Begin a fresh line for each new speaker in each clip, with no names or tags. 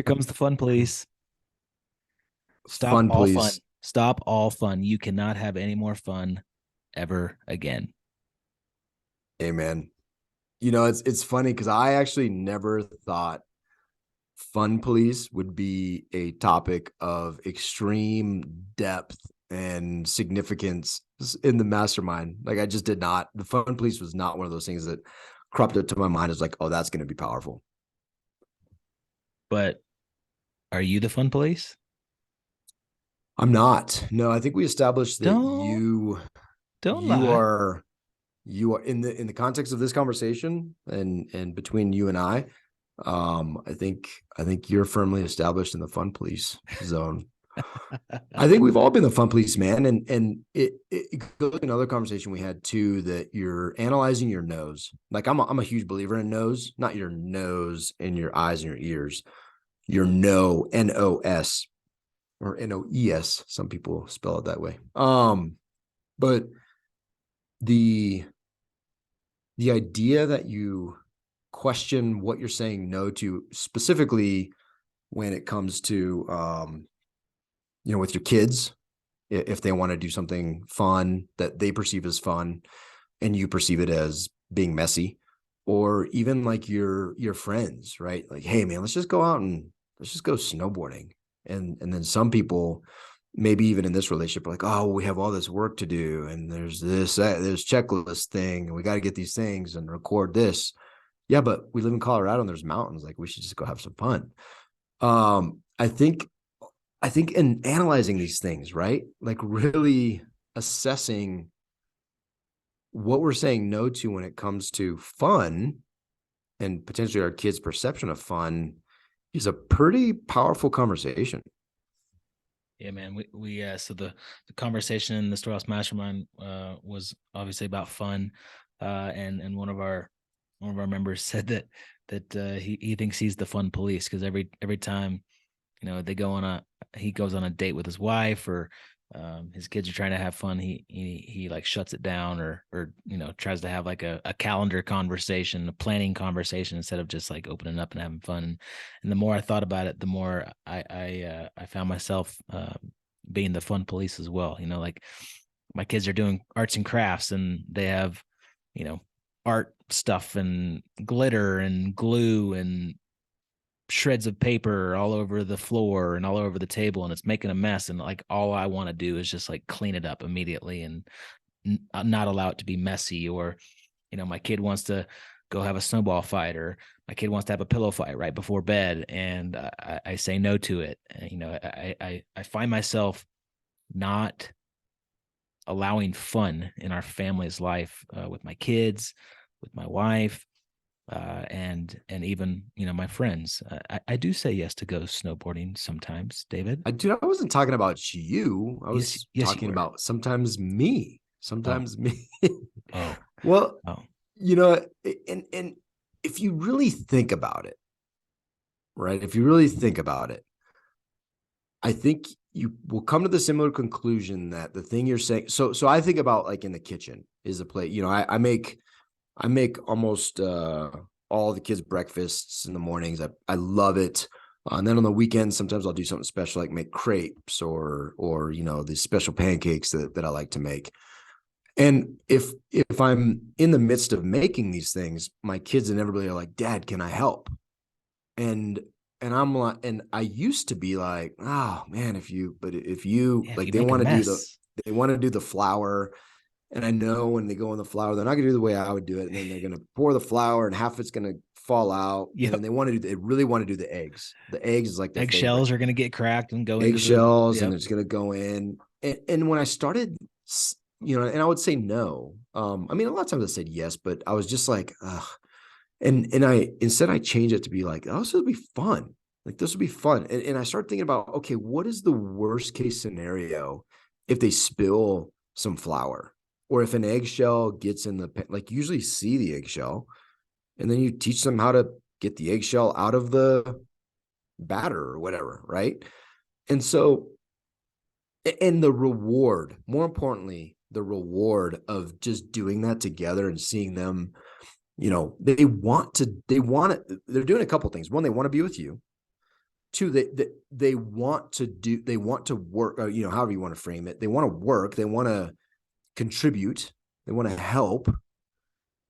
comes the fun, please. Stop
Fun,
all fun.
please.
Stop all fun. You cannot have any more fun ever again.
Amen. It's funny because I actually never thought fun police would be a topic of extreme depth and significance in the mastermind. Like I just did not. The fun police was not one of those things that cropped up to my mind as like, oh, that's going to be powerful.
But are you the fun police?
I'm not. No, I think we established that
Don't don't
you
lie.
are you are in the context of this conversation and between you and I think you're firmly established in the fun police zone. I think we've all been the fun police, man. And it goes to another conversation we had too, that you're analyzing your nose. Like I'm a huge believer in nose, not your nose and your eyes and your ears. Your NOS or NOES. Some people spell it that way. But the the idea that you question what you're saying no to, specifically when it comes to with your kids, if they want to do something fun that they perceive as fun and you perceive it as being messy, or even like your friends, right? Like, hey man, let's just go out and let's just go snowboarding. And then some people, maybe even in this relationship, are like, oh, we have all this work to do, and there's there's checklist thing, and we got to get these things and record this. Yeah, but we live in Colorado and there's mountains. Like, we should just go have some fun. I think in analyzing these things, right? Like really assessing what we're saying no to when it comes to fun and potentially our kids' perception of fun is a pretty powerful conversation.
Yeah, man. We so the conversation in the Storehouse Mastermind was obviously about fun. And one of our members said that he thinks he's the fun police because every time they go on a he goes on a date with his wife, or his kids are trying to have fun, he like shuts it down, or tries to have like a calendar conversation, a planning conversation, instead of just like opening up and having fun. And the more I thought about it, the more I found myself being the fun police as well. Like my kids are doing arts and crafts, and they have you know art stuff and glitter and glue and shreds of paper all over the floor and all over the table, and it's making a mess, and like all I want to do is just like clean it up immediately and not allow it to be messy. Or my kid wants to go have a snowball fight, or my kid wants to have a pillow fight right before bed, and I say no to it. I find myself not allowing fun in our family's life, with my kids, with my wife, and even my friends. I do say yes to go snowboarding sometimes, David.
I wasn't talking about you. I
Yes,
was
yes, you
talking
were.
about sometimes me.
Oh,
Sometimes me.
oh,
Well,
oh.
you know, and if you really think about it, right? If you really think about it, I think you will come to the similar conclusion that the thing you're saying. So I think about like in the kitchen is a plate. I make almost all the kids' breakfasts in the mornings. I love it. And then on the weekends, sometimes I'll do something special, like make crepes or these special pancakes that I like to make. And if I'm in the midst of making these things, my kids inevitably are like, "Dad, can I help?" And and I'm like, and I used to be like, "Oh man, if you
Yeah, if
like,
you make a mess.
they want to do the flour." And I know when they go in the flour, they're not gonna do the way I would do it. And then they're gonna pour the flour and half it's gonna fall out. And then
Yep.
they really want to do the eggs. The eggs is like their favorite.
Eggshells are gonna get cracked and go into the.
Eggshells, and
Yep.
it's gonna go in. And when I started, and I would say no. I mean, a lot of times I said yes, but I was just like, ugh. And I instead I changed it to be like, oh, this would be fun. Like this would be fun. And I started thinking about, okay, what is the worst case scenario if they spill some flour? Or if an eggshell gets in like usually see the eggshell, and then you teach them how to get the eggshell out of the batter or whatever, right? And so, and the reward, more importantly, the reward of just doing that together and seeing them, they want it. They're doing a couple things. One, they want to be with you. too, they want to work, however you want to frame it. They want to work, they want to contribute, they want to help,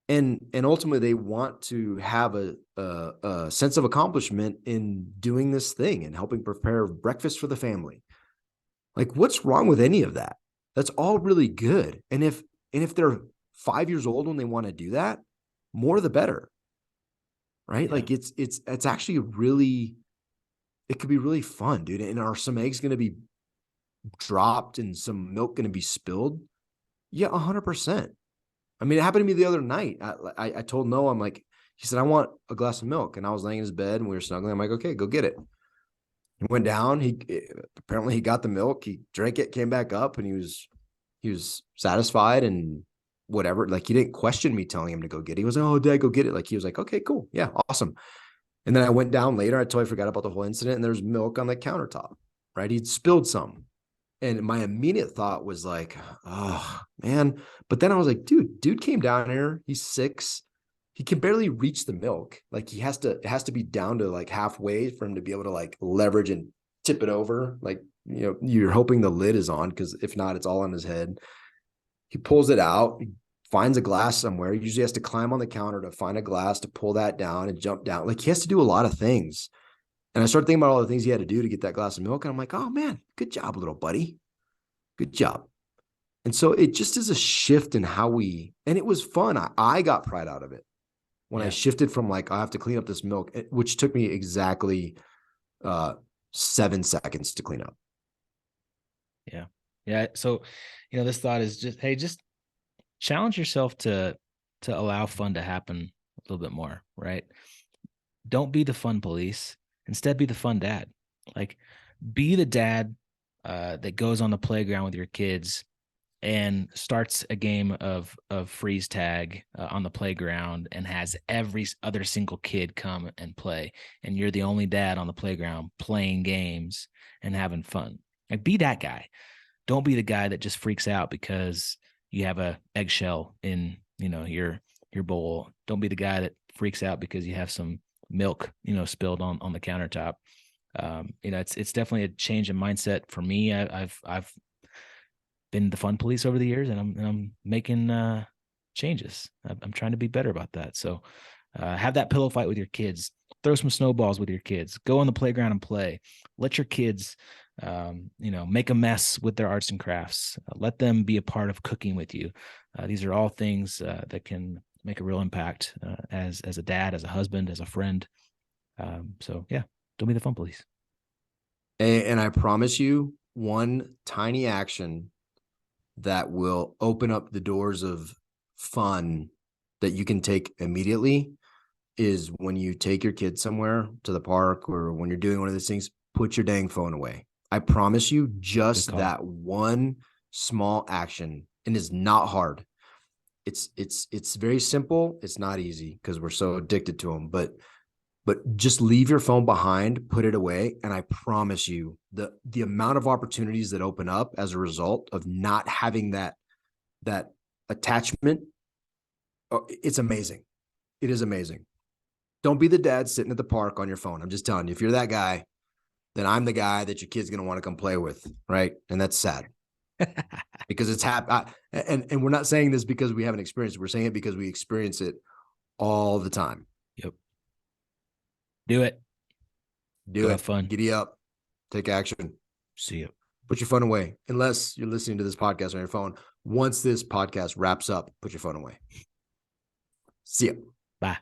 and ultimately they want to have a sense of accomplishment in doing this thing and helping prepare breakfast for the family. Like, what's wrong with any of that? That's all really good. And if they're 5 years old when they want to do that, more the better. Right?
Yeah.
Like it's actually really, it could be really fun, dude. And are some eggs going to be dropped and some milk going to be spilled? Yeah, 100%. I mean, it happened to me the other night. I told Noah, I'm like, he said, I want a glass of milk. And I was laying in his bed and we were snuggling. I'm like, okay, go get it. He went down. He got the milk. He drank it, came back up, and he was satisfied and whatever. Like, he didn't question me telling him to go get it. He was like, oh, Dad, go get it. Like, he was like, okay, cool. Yeah, awesome. And then I went down later. I totally forgot about the whole incident. And there's milk on the countertop, right? He'd spilled some. And my immediate thought was like, oh, man. But then I was like, dude came down here. He's 6. He can barely reach the milk. Like, it has to be down to like halfway for him to be able to like leverage and tip it over. Like, you're hoping the lid is on, because if not, it's all on his head. He pulls it out, he finds a glass somewhere. He usually has to climb on the counter to find a glass to pull that down and jump down. Like, he has to do a lot of things. And I started thinking about all the things he had to do to get that glass of milk. And I'm like, oh man, good job, little buddy. Good job. And so it just is a shift in how and it was fun. I got pride out of it when I shifted from like, I have to clean up this milk, which took me exactly 7 seconds to clean up.
Yeah. Yeah. So, this thought is just, hey, just challenge yourself to allow fun to happen a little bit more, right? Don't be the fun police. Instead, be the fun dad. Like, be the dad that goes on the playground with your kids and starts a game of freeze tag on the playground and has every other single kid come and play, and you're the only dad on the playground playing games and having fun. Like, be that guy. Don't be the guy that just freaks out because you have a eggshell in your bowl. Don't be the guy that freaks out because you have some milk spilled on the countertop. It's definitely a change in mindset for me. I've been the fun police over the years, and I'm making changes. I'm trying to be better about that. So have that pillow fight with your kids. Throw some snowballs with your kids. Go on the playground and play. Let your kids make a mess with their arts and crafts. Let them be a part of cooking with you. These are all things that can make a real impact as a dad, as a husband, as a friend. So yeah, don't be the fun police.
And I promise you, one tiny action that will open up the doors of fun that you can take immediately is when you take your kids somewhere to the park, or when you're doing one of those things, put your dang phone away. I promise you, just that one small action, and it's not hard. It's very simple. It's not easy because we're so addicted to them, but just leave your phone behind, put it away. And I promise you, the amount of opportunities that open up as a result of not having that attachment, it's amazing. It is amazing. Don't be the dad sitting at the park on your phone. I'm just telling you, if you're that guy, then I'm the guy that your kid's going to want to come play with. Right. And that's sad because it's and we're not saying this because we haven't experienced it. We're saying it because we experience it all the time.
Yep. Do it.
Go have fun. Giddy up. Take action.
See you.
Put your phone away. Unless you're listening to this podcast on your phone. Once this podcast wraps up, put your phone away. See you.
Bye.